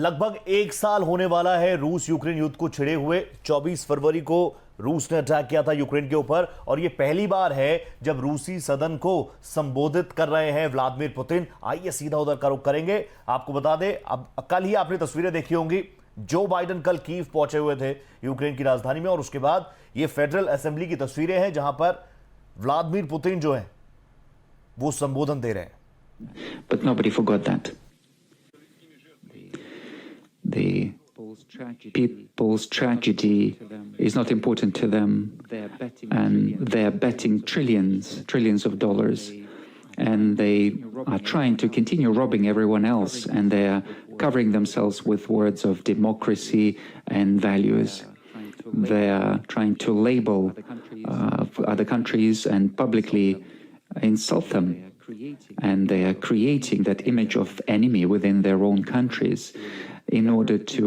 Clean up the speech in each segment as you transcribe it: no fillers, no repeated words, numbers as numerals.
लगभग एक साल होने वाला है रूस यूक्रेन युद्ध को छिड़े हुए। 24 फरवरी को रूस ने अटैक किया था यूक्रेन के ऊपर और यह पहली बार है जब रूसी सदन को संबोधित कर रहे हैं व्लादिमीर पुतिन। आइए सीधा उधर का रुख करेंगे। आपको बता दें, अब कल ही आपने तस्वीरें देखी होंगी, जो बाइडेन कल कीव पहुंचे हुए थे यूक्रेन की राजधानी में, और उसके बाद ये फेडरल असेंबली की तस्वीरें हैं जहां पर व्लादिमीर पुतिन जो है वो संबोधन दे रहे हैं। But nobody forgot that. The people's tragedy is not important to them, and they're betting trillions of dollars, and they are trying to continue robbing everyone else, and they're covering themselves with words of democracy and values. They're trying to label other countries and publicly insult them, and they are creating that image of enemy within their own countries in order to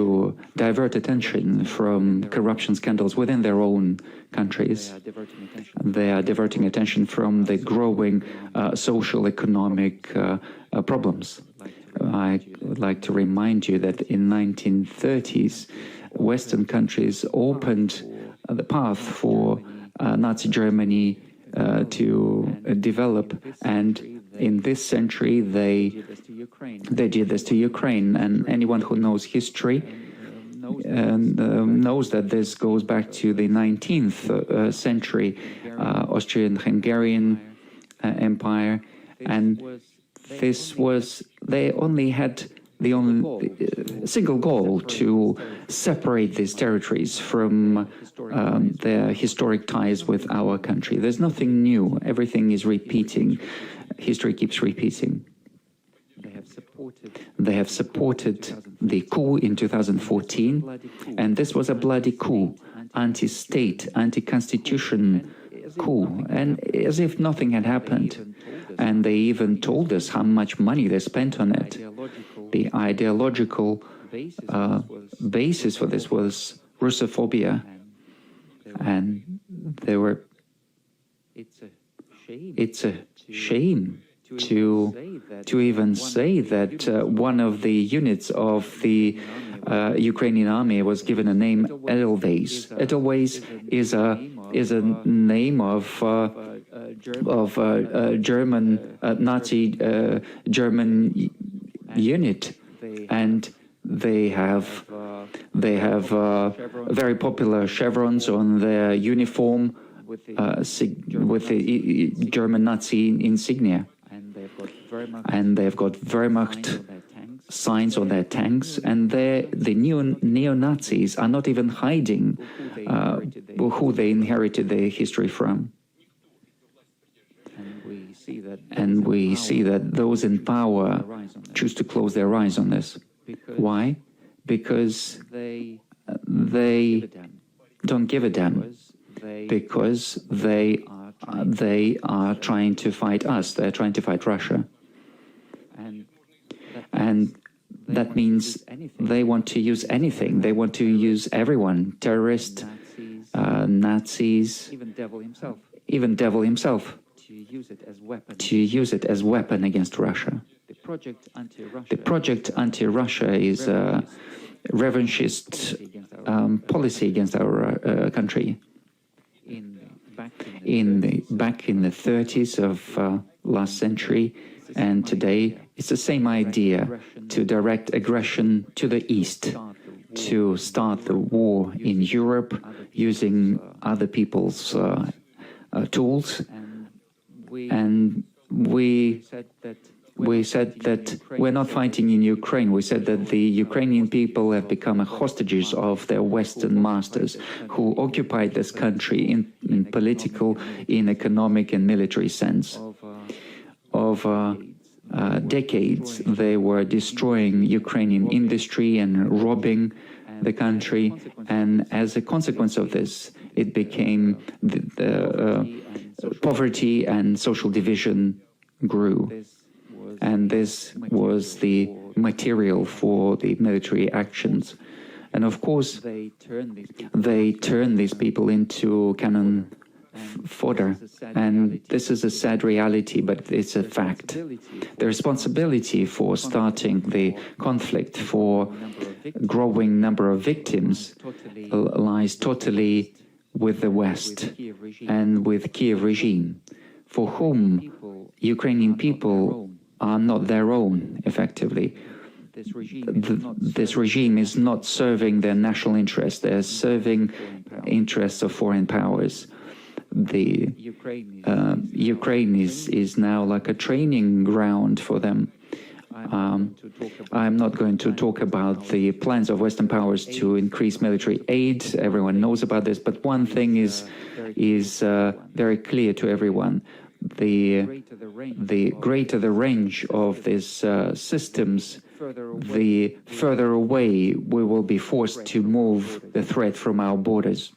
divert attention from corruption scandals within their own countries. They are diverting attention from the growing social economic problems. I would like to remind you that in 1930s, Western countries opened the path for Nazi Germany to develop, and in this century they did this to Ukraine. And anyone who knows history knows that this goes back to the 19th century, Austrian-Hungarian Empire, and this was, they only had the only single goal to separate these territories from their historic ties with our country. There's nothing new. Everything is repeating. History keeps repeating. They have supported the coup in 2014, and this was a bloody coup, anti-state, anti-constitution coup, and as if nothing had happened. And they even told us how much money they spent on it. The ideological basis for this was Russophobia, and they were. It's a shame to even say that one of the units of the Ukrainian army was given a name Edelweiss. Edelweiss is a name of German Nazi German unit, and they have very popular chevrons on their uniform with the German Nazi insignia, and they've got Wehrmacht signs on their tanks, and the neo-Nazis are not even hiding who they inherited their history from. And we see that those in power choose to close their eyes on this. Why? Because they don't give a damn. Because they are trying to fight us. They're trying to fight Russia. And that means they want to use anything. They want to use everyone. Terrorists, Nazis, even devil himself. To use it as weapon against Russia. The project anti-Russia is a revanchist policy against our country. Back in the 30s of last century and today, it's the same idea, to direct aggression to the east, to start the war in Europe using other people's tools. And we said that we're not fighting in Ukraine. We said that the Ukrainian people have become hostages of their Western masters who occupied this country in political, in economic and military sense. Over decades, they were destroying Ukrainian industry and robbing the country, and as a consequence of this, it became poverty and social division grew. And this was the material for the military actions. And of course, they turn these people into cannon fodder. And this is a sad reality, but it's a fact. The responsibility for starting the conflict, for growing number of victims, lies totally with the West and with Kiev regime, for whom Ukrainian people are not their own, effectively. This regime is not serving their national interests. They're serving interests of foreign powers. The Ukraine is now like a training ground for them. I'm not going to talk about the plans of Western powers to increase military aid. Everyone knows about this. But one thing is very clear to everyone. The greater the range of these systems, the further away we will be forced to move the threat from our borders.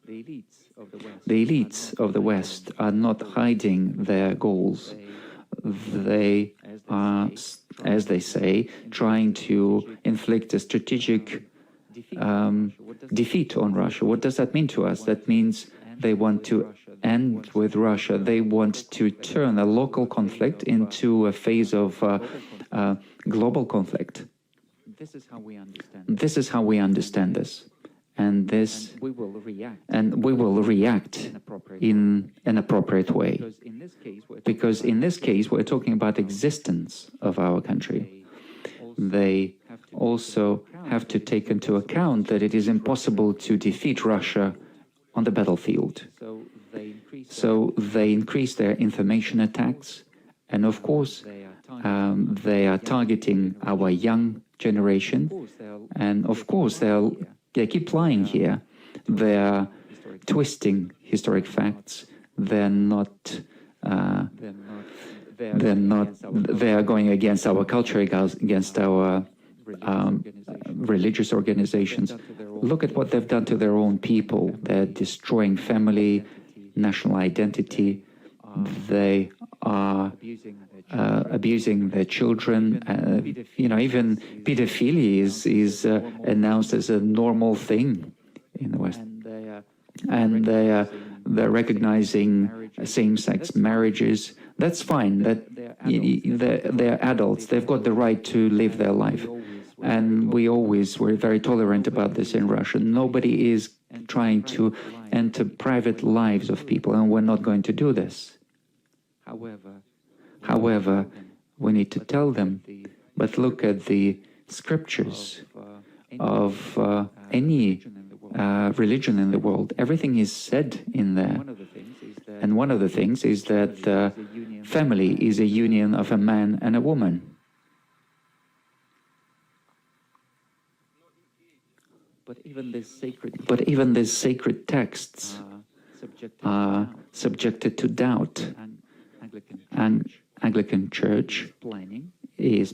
The elites of the West are not hiding their goals. They are, as they say, trying to inflict a strategic defeat on Russia. What does that mean to us? That means they want to end with Russia. They want to turn a local conflict into a phase of global conflict. This is how we understand this. And we will react in an appropriate way. Because in this case, we're talking about existence of our country. They also have to take into account that it is impossible to defeat Russia on the battlefield. So they increase their information attacks, and of course, they are targeting our young generation, and of course, they keep lying here. They are twisting historic facts. They are going against our culture, against our religious organizations. Look at what they've done to their own people. They're destroying family, national identity. They are abusing their children. Even pedophilia is announced as a normal thing in the West. And they're recognizing same-sex marriages. That's fine. They're adults. They've got the right to live their life. And we're very tolerant about this in Russia. Nobody is trying to enter private lives of people, and we're not going to do this. However, we need to tell them, but look at the scriptures of any religion in the world. Everything is said in there. And one of the things is that family is a union of a man and a woman. But even these sacred texts are subjected to doubt. And Anglican Church is